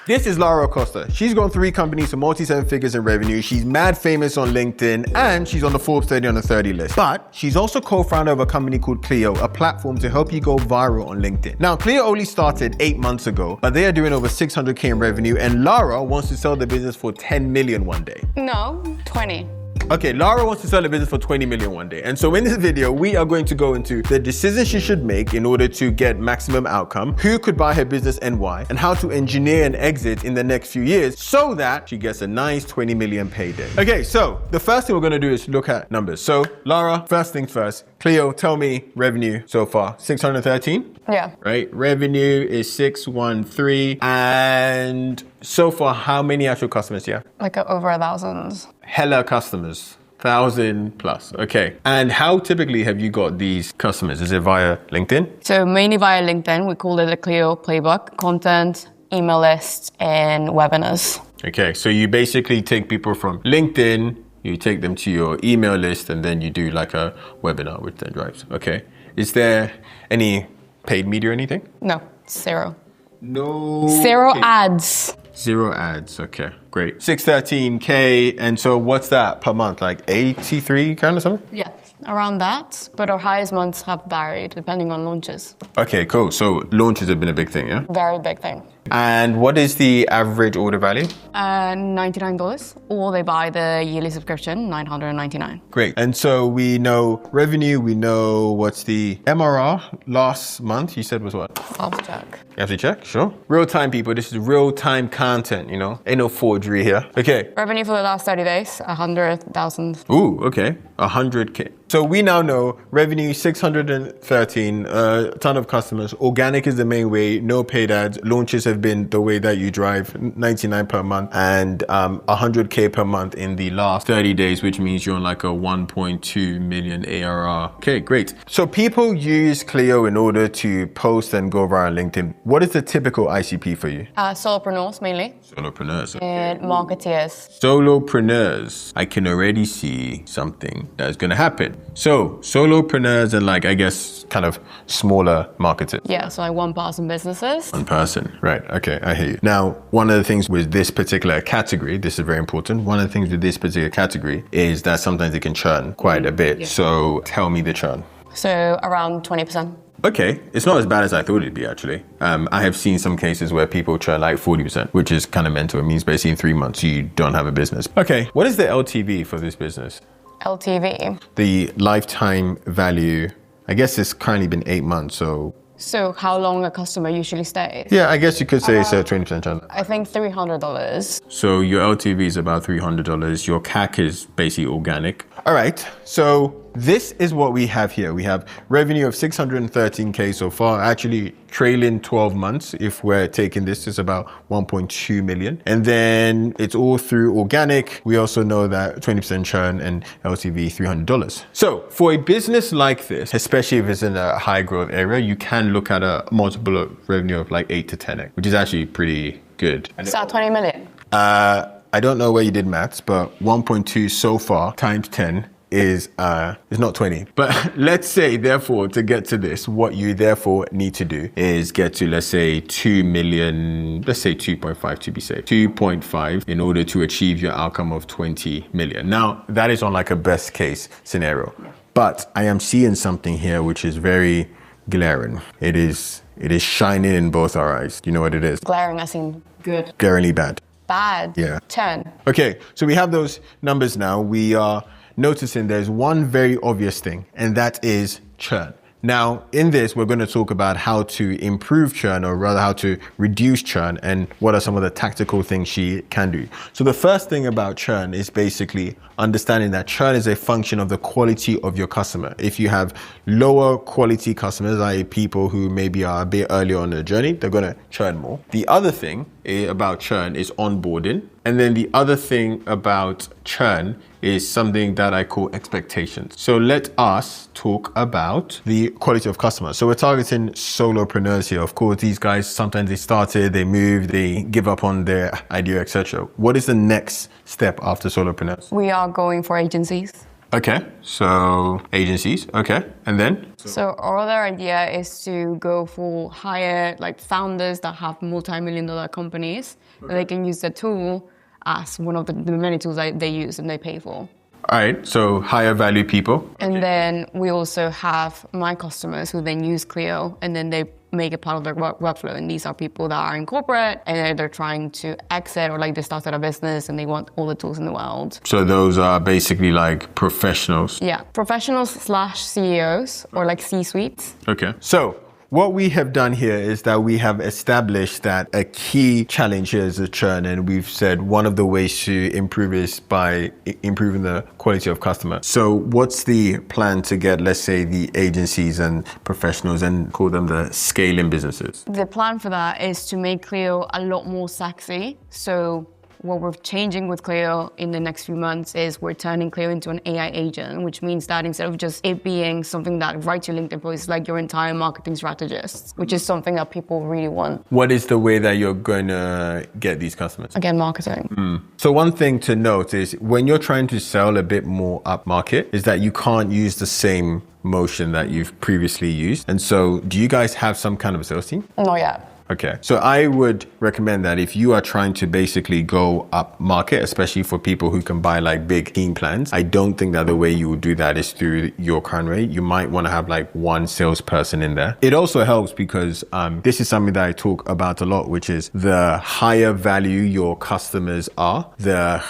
This is Lara Acosta. She's grown 3 companies to multi-7 figures in revenue. She's mad famous on LinkedIn and she's on the Forbes 30 under 30 list. But she's also co-founder of a company called Cleo, a platform to help you go viral on LinkedIn. Now, Cleo only started 8 months ago, but they are doing over 600K in revenue, and Lara wants to sell the business for 10 million one day. No, 20. Okay, Lara wants to sell a business for 20 million one day. And so in this video, we are going to go into the decisions she should make in order to get maximum outcome, who could buy her business and why, and how to engineer an exit in the next few years so that she gets a nice 20 million payday. Okay, so the first thing we're gonna do is look at numbers. So Lara, first things first, Cleo, tell me revenue so far, 613? Yeah. Right, revenue is 613. And so far, how many actual customers do you have? Like over 1,000. Hella customers, 1,000 plus. Okay. And how typically have you got these customers? Is it via LinkedIn? So mainly via LinkedIn. We call it a Cleo playbook. Content, email lists, and webinars. Okay. So you basically take people from LinkedIn, you take them to your email list, and then you do like a webinar, which then drives. Okay. Is there any paid media or anything? No, 0. No. 0 okay. ads. 0 ads. Okay, great. 613K. And so what's that per month? Like 83 kind of something? Yeah, around that. But our highest months have varied depending on launches. Okay, cool. So launches have been a big thing, yeah? Very big thing. And what is the average order value? $99. Or they buy the yearly subscription, $999. Great. And so we know revenue, we know what's the MRR last month, you said was what? I'll check. You have to check, sure. Real time, people. This is real time content, you know? Ain't no forgery here. Okay. Revenue for the last 30 days, 100,000. Ooh, okay. 100K. So we now know revenue 613, a ton of customers. Organic is the main way, no paid ads. Launches have been the way that you drive, 99 per month and 100K per month in the last 30 days, which means you're on like a 1.2 million ARR. Okay, great. So people use Cleo in order to post and go viral on LinkedIn. What is the typical ICP for you? Solopreneurs mainly. Solopreneurs. Okay. And marketeers. Solopreneurs. I can already see something that's going to happen. So solopreneurs are like, I guess, kind of smaller marketers. Yeah, so like one-person businesses. One person, right. Okay, I hear you. Now, one of the things with this particular category, this is very important. One of the things with this particular category is that sometimes it can churn quite a bit. Yeah. So tell me the churn. So around 20%. Okay, it's not as bad as I thought it'd be actually. I have seen some cases where people churn like 40%, which is kind of mental. It means basically in 3 months you don't have a business. Okay, what is the LTV for this business? LTV. The lifetime value, I guess it's currently been 8 months, so. So how long a customer usually stays? Yeah, I guess you could say it's a 20% churn. I think $300. So your LTV is about $300. Your CAC is basically organic. All right, so this is what we have here. We have revenue of 613K so far, actually trailing 12 months. If we're taking this, it's about 1.2 million. And then it's all through organic. We also know that 20% churn and LTV $300. So for a business like this, especially if it's in a high growth area, you can look at a multiple of revenue of like 8 to 10x, which is actually pretty good. Is that 20 million? I don't know where you did maths, but 1.2 so far times 10 is not 20. But let's say, therefore, to get to this, what you therefore need to do is get to, let's say, 2 million, let's say 2.5 to be safe, 2.5 in order to achieve your outcome of 20 million. Now, that is on like a best case scenario. Yeah. But I am seeing something here which is very glaring. It is shining in both our eyes. Do you know what it is? Glaring, I seem good. Glaringly bad. Bad. Yeah. 10. Okay, so we have those numbers now. We are noticing there's one very obvious thing, and that is churn. Now, in this, we're going to talk about how to improve churn, or rather how to reduce churn, and what are some of the tactical things she can do. So the first thing about churn is basically understanding that churn is a function of the quality of your customer. If you have lower quality customers, i.e. people who maybe are a bit earlier on their journey, they're going to churn more. The other thing about churn is onboarding. And then the other thing about churn is something that I call expectations. So let us talk about the quality of customers. So we're targeting solopreneurs here. Of course, these guys, sometimes they started, they moved, they give up on their idea, etc. What is the next step after solopreneurs? We are going for agencies. Okay, so agencies, okay. And then? So our other idea is to go for hire like founders that have multi-million-dollar companies. Okay. They can use the tool as one of the many tools that they use and they pay for. All right, so higher value people. And then we also have my customers who then use Cleo and then they make it part of their workflow. And these are people that are in corporate and they're trying to exit or like they started a business and they want all the tools in the world. So those are basically like professionals. Yeah, professionals / CEOs or like C-suites. Okay. So what we have done here is that we have established that a key challenge here is the churn, and we've said one of the ways to improve is by improving the quality of customer. So what's the plan to get, let's say, the agencies and professionals and call them the scaling businesses? The plan for that is to make Cleo a lot more sexy. So what we're changing with Cleo in the next few months is we're turning Cleo into an AI agent, which means that instead of just it being something that writes your LinkedIn post, it's like your entire marketing strategist, which is something that people really want. What is the way that you're going to get these customers? Again, marketing. So one thing to note is when you're trying to sell a bit more up market is that you can't use the same motion that you've previously used. And so do you guys have some kind of a sales team? Not yet. Okay, so I would recommend that if you are trying to basically go up market, especially for people who can buy like big team plans, I don't think that the way you would do that is through your current rate. You might want to have like one salesperson in there. It also helps because this is something that I talk about a lot, which is the higher value your customers are, the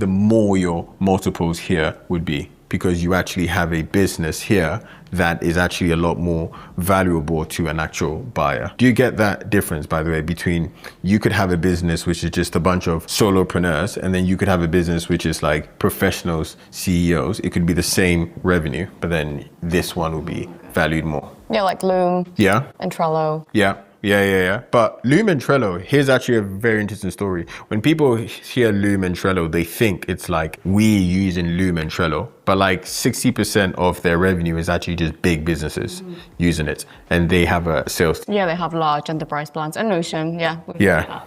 more your multiples here would be, because you actually have a business here that is actually a lot more valuable to an actual buyer. Do you get that difference, by the way, between you could have a business which is just a bunch of solopreneurs and then you could have a business which is like professionals, CEOs. It could be the same revenue, but then this one will be valued more. Yeah, like Loom. Yeah. And Trello. Yeah. But Loom and Trello, here's actually a very interesting story. When people hear Loom and Trello, they think it's like we using Loom and Trello, but like 60% of their revenue is actually just big businesses using it, and they have a sales team. Yeah, they have large enterprise plans and Notion. Yeah. Yeah.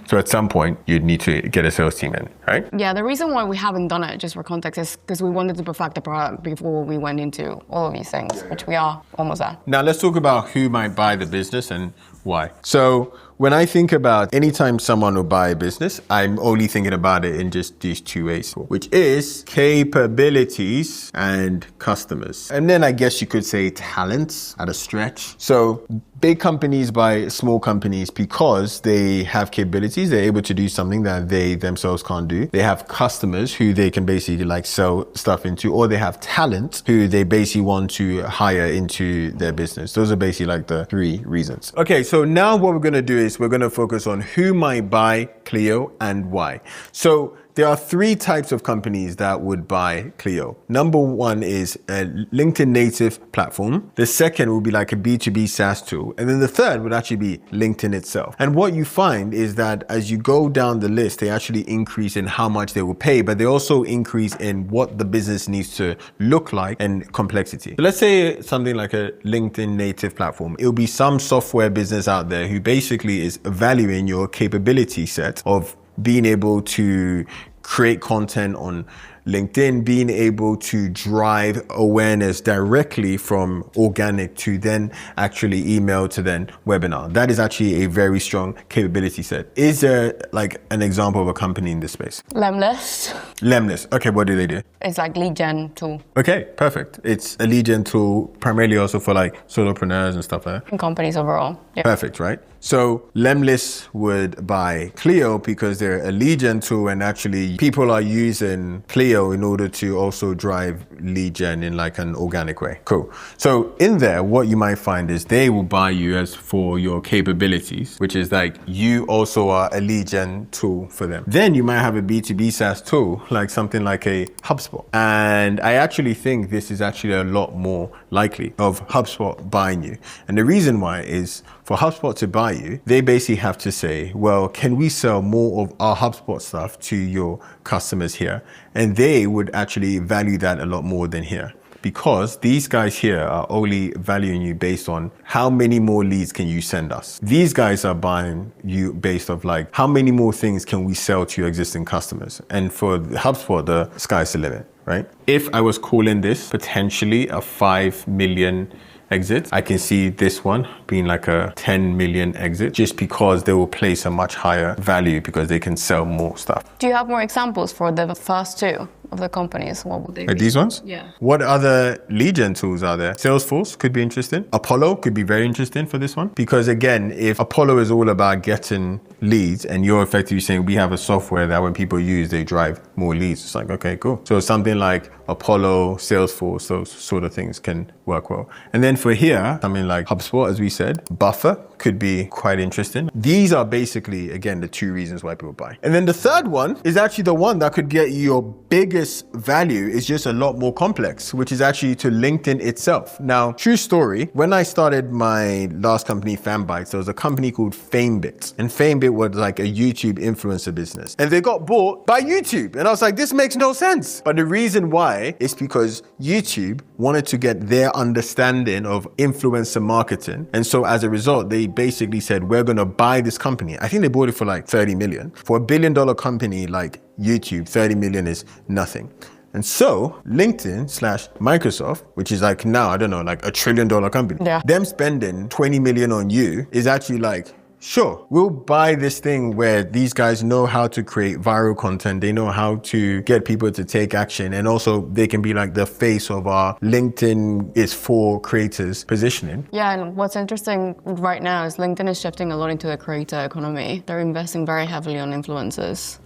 So at some point, you'd need to get a sales team in, right? Yeah, the reason why we haven't done it, just for context, is because we wanted to perfect the product before we went into all of these things, which we are almost there. Now let's talk about who might buy the business and why. So when I think about anytime someone will buy a business, I'm only thinking about it in just these two ways, which is capabilities and customers. And then I guess you could say talents at a stretch. So big companies buy small companies because they have capabilities. They're able to do something that they themselves can't do. They have customers who they can basically like sell stuff into, or they have talent who they basically want to hire into their business. Those are basically like the three reasons. Okay, so now what we're going to do is we're going to focus on who might buy Cleo and why. So there are three types of companies that would buy Cleo. Number one is a LinkedIn native platform. The second would be like a B2B SaaS tool. And then the third would actually be LinkedIn itself. And what you find is that as you go down the list, they actually increase in how much they will pay, but they also increase in what the business needs to look like and complexity. So let's say something like a LinkedIn native platform. It will be some software business out there who basically is valuing your capability set of being able to create content on LinkedIn, being able to drive awareness directly from organic to then actually email to then webinar. That is actually a very strong capability set. Is there like an example of a company in this space? Lemlist. Okay, what do they do? It's like lead gen tool. Okay, perfect. It's a lead gen tool primarily also for like solopreneurs and stuff like that. And companies overall. Yeah. Perfect, right? So Lemlist would buy Cleo because they're a lead gen tool, and actually people are using Cleo in order to also drive lead gen in like an organic way. Cool. So in there, what you might find is they will buy you as for your capabilities, which is like you also are a lead gen tool for them. Then you might have a B2B SaaS tool, like something like a HubSpot. And I actually think this is actually a lot more likely of HubSpot buying you. And the reason why is for HubSpot to buy you, they basically have to say, well, can we sell more of our HubSpot stuff to your customers here? And they would actually value that a lot more than here, because these guys here are only valuing you based on how many more leads can you send us. These guys are buying you based off like how many more things can we sell to your existing customers. And for HubSpot, the sky's the limit. right? If I was calling this potentially a 5 million exit, I can see this one being like a 10 million exit just because they will place a much higher value because they can sell more stuff. Do you have more examples for the first two of the companies? What would they be? These ones? Yeah. What other lead gen tools are there? Salesforce could be interesting. Apollo could be very interesting for this one because again, if Apollo is all about getting leads and you're effectively saying we have a software that when people use, they drive more leads. It's like, okay, cool. So something like Apollo, Salesforce, those sort of things can work well. And then for here, something like HubSpot, as we said, Buffer could be quite interesting. These are basically, again, the two reasons why people buy. And then the third one is actually the one that could get you your biggest value is just a lot more complex, which is actually to LinkedIn itself. Now, true story, when I started my last company, Fanbytes, there was a company called Fanbytes. And Fanbytes was like a YouTube influencer business. And they got bought by YouTube. And I was like, this makes no sense. But the reason why is because YouTube wanted to get their understanding of influencer marketing. And so as a result, they basically said, we're going to buy this company. I think they bought it for like 30 million. For a $1 billion company like YouTube, 30 million is nothing. And so LinkedIn/Microsoft, which is like now, I don't know, like $1 trillion company, them spending 20 million on you is actually like, sure, we'll buy this thing where these guys know how to create viral content. They know how to get people to take action. And also they can be like the face of our LinkedIn is for creators positioning. Yeah, and what's interesting right now is LinkedIn is shifting a lot into the creator economy. They're investing very heavily on influencers.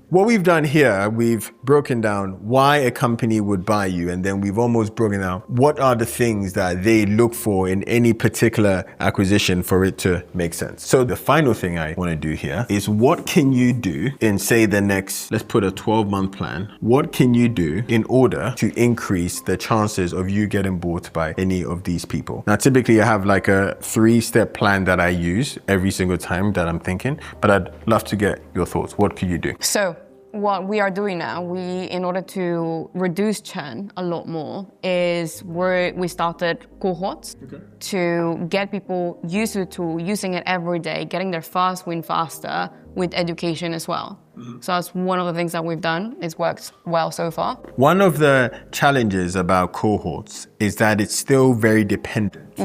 What we've done here, we've broken down why a company would buy you, and then we've almost broken down what are the things that they look for in any particular acquisition for it to make sense. So the final thing I want to do here is what can you do in, say, the next, let's put a 12-month plan. What can you do in order to increase the chances of you getting bought by any of these people? Now, typically I have like a 3-step plan that I use every single time that I'm thinking, but I'd love to get your thoughts. What could you do? So what we are doing now, in order to reduce churn a lot more, is we started cohorts to get people used to the tool, using it every day, getting their first win faster with education as well. So that's one of the things that we've done. It's worked well so far. One of the challenges about cohorts is that it's still very dependent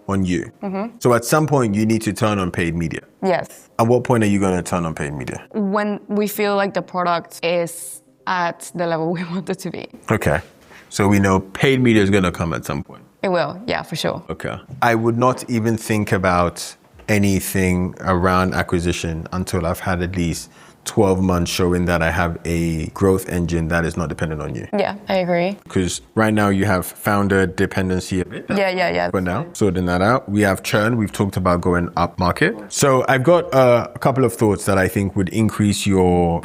on you. So at some point you need to turn on paid media. Yes. At what point are you going to turn on paid media? When we feel like the product is at the level we want it to be. Okay. So we know paid media is going to come at some point. It will, yeah, for sure. Okay. I would not even think about anything around acquisition until I've had at least 12 months showing that I have a growth engine that is not dependent on you. Yeah, I agree. Because right now you have founder dependency a bit. Yeah. For now, sorting that out. We have churn. We've talked about going up market. So I've got a couple of thoughts that I think would increase your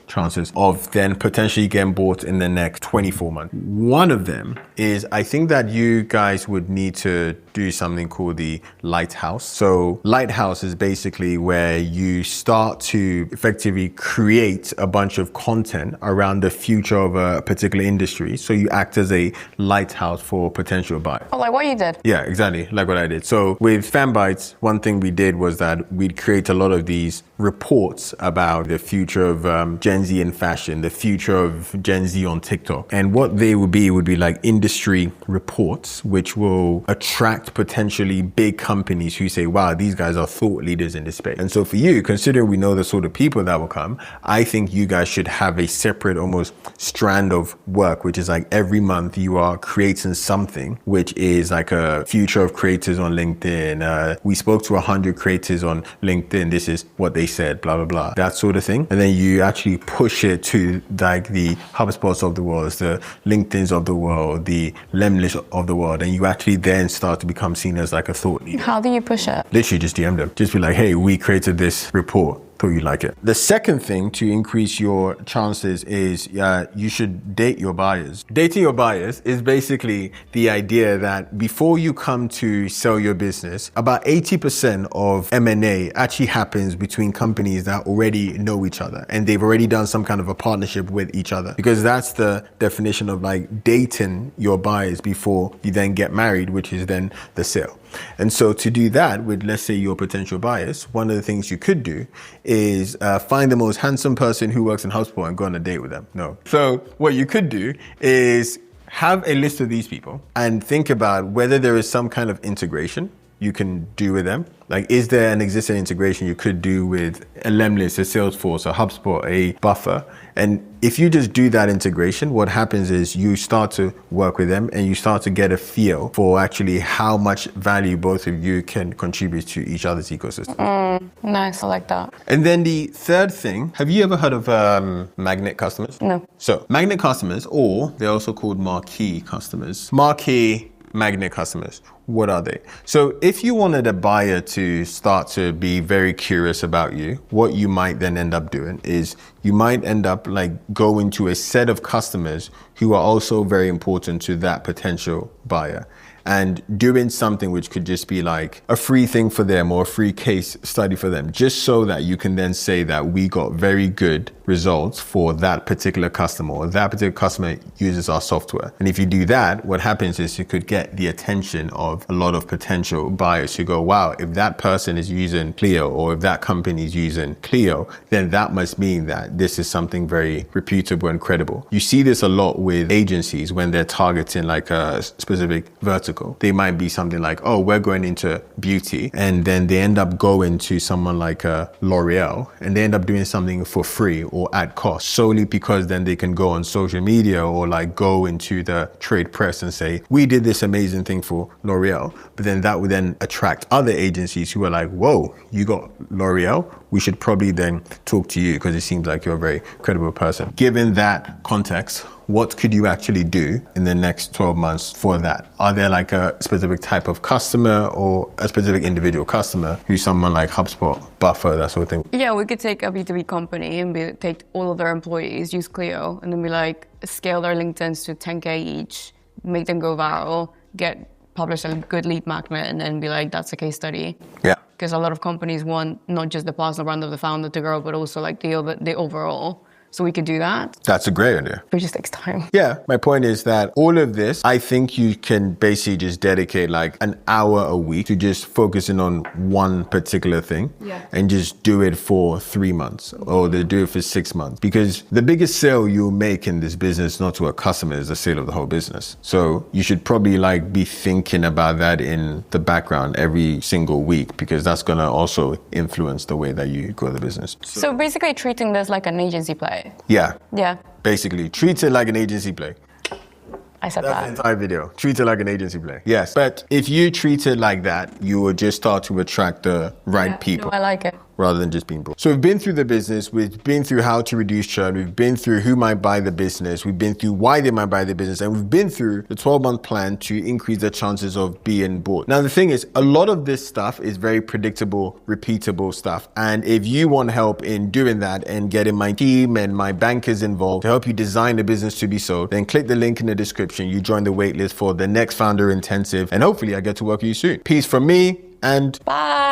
chances of then potentially getting bought in the next 24 months. One of them is I think that you guys would need to do something called the lighthouse. So lighthouse is basically where you start to effectively create a bunch of content around the future of a particular industry. So you act as a lighthouse for potential buyers. Oh, like what you did? Yeah, exactly. Like what I did. So with Fanbytes, one thing we did was that we'd create a lot of these reports about the future of Gen Z in fashion, the future of Gen Z on TikTok. And what they would be like industry reports, which will attract potentially big companies who say, wow, these guys are thought leaders in this space. And so for you, considering we know the sort of people that will come, I think you guys should have a separate almost strand of work, which is like every month you are creating something, which is like a future of creators on LinkedIn. We spoke to 100 creators on LinkedIn. This is what they said, blah, blah, blah, that sort of thing. And then you actually push it to like the HubSpots of the world, the LinkedIns of the world, the Lemlish of the world. And you actually then start to become seen as like a thought leader. How do you push it? Literally just DM them. Just be like, hey, we created this report. Thought you like it. The second thing to increase your chances is you should date your buyers. Dating your buyers is basically the idea that before you come to sell your business, about 80% of M&A actually happens between companies that already know each other and they've already done some kind of a partnership with each other, because that's the definition of like dating your buyers before you then get married, which is then the sale. And so to do that with, let's say, your potential buyers, one of the things you could do is find the most handsome person who works in HubSpot and go on a date with them. No. So what you could do is have a list of these people and think about whether there is some kind of integration you can do with them. Like, is there an existing integration you could do with a Lemlist, a Salesforce, a HubSpot, a Buffer? And if you just do that integration, what happens is you start to work with them and you start to get a feel for actually how much value both of you can contribute to each other's ecosystem. Nice, I like that. And then the third thing, have you ever heard of magnet customers? No. So magnet customers, or they're also called marquee customers. Marquee magnet customers. What are they? So if you wanted a buyer to start to be very curious about you, what you might then end up doing is you might end up like going to a set of customers who are also very important to that potential buyer, and doing something which could just be like a free thing for them or a free case study for them, just so that you can then say that we got very good results for that particular customer, or that particular customer uses our software. And if you do that, what happens is you could get the attention of a lot of potential buyers who go, wow, if that person is using Cleo, or if that company is using Cleo, then that must mean that this is something very reputable and credible. You see this a lot with agencies when they're targeting like a specific vertical. They might be something like, oh, we're going into beauty, and then they end up going to someone like a L'Oreal and they end up doing something for free or at cost, solely because then they can go on social media or like go into the trade press and say, we did this amazing thing for L'Oreal. But then that would then attract other agencies who are like, whoa, you got L'Oreal? We should probably then talk to you because it seems like you're a very credible person. Given that context, what could you actually do in the next 12 months for that? Are there like a specific type of customer or a specific individual customer who's someone like HubSpot, Buffer, that sort of thing? Yeah, we could take a B2B company and take all of their employees, use Cleo, and then be like, scale their LinkedIns to 10K each, make them go viral, publish a good lead magnet, and then be like, that's a case study. Yeah. Because a lot of companies want not just the personal brand of the founder to grow, but also like the overall. So we could do that. That's a great idea. But it just takes time. Yeah, my point is that all of this, I think you can basically just dedicate like an hour a week to just focusing on one particular thing, and just do it for 3 months, or they do it for 6 months. Because the biggest sale you'll make in this business, not to a customer, is the sale of the whole business. So you should probably like be thinking about that in the background every single week, because that's going to also influence the way that you grow the business. So basically treating this like an agency play. Yeah. Yeah. Basically, treat it like an agency play. I said That's that. the entire video. Treat it like an agency play. Yes. But if you treat it like that, you will just start to attract the right people. No, I like it. Rather than just being broad. So we've been through the business, we've been through how to reduce churn, we've been through who might buy the business, we've been through why they might buy the business, and we've been through the 12-month plan to increase the chances of being bought. Now the thing is, a lot of this stuff is very predictable, repeatable stuff. And if you want help in doing that and getting my team and my bankers involved to help you design the business to be sold, then click the link in the description. You join the waitlist for the next Founder Intensive, and hopefully I get to work with you soon. Peace from me, and bye.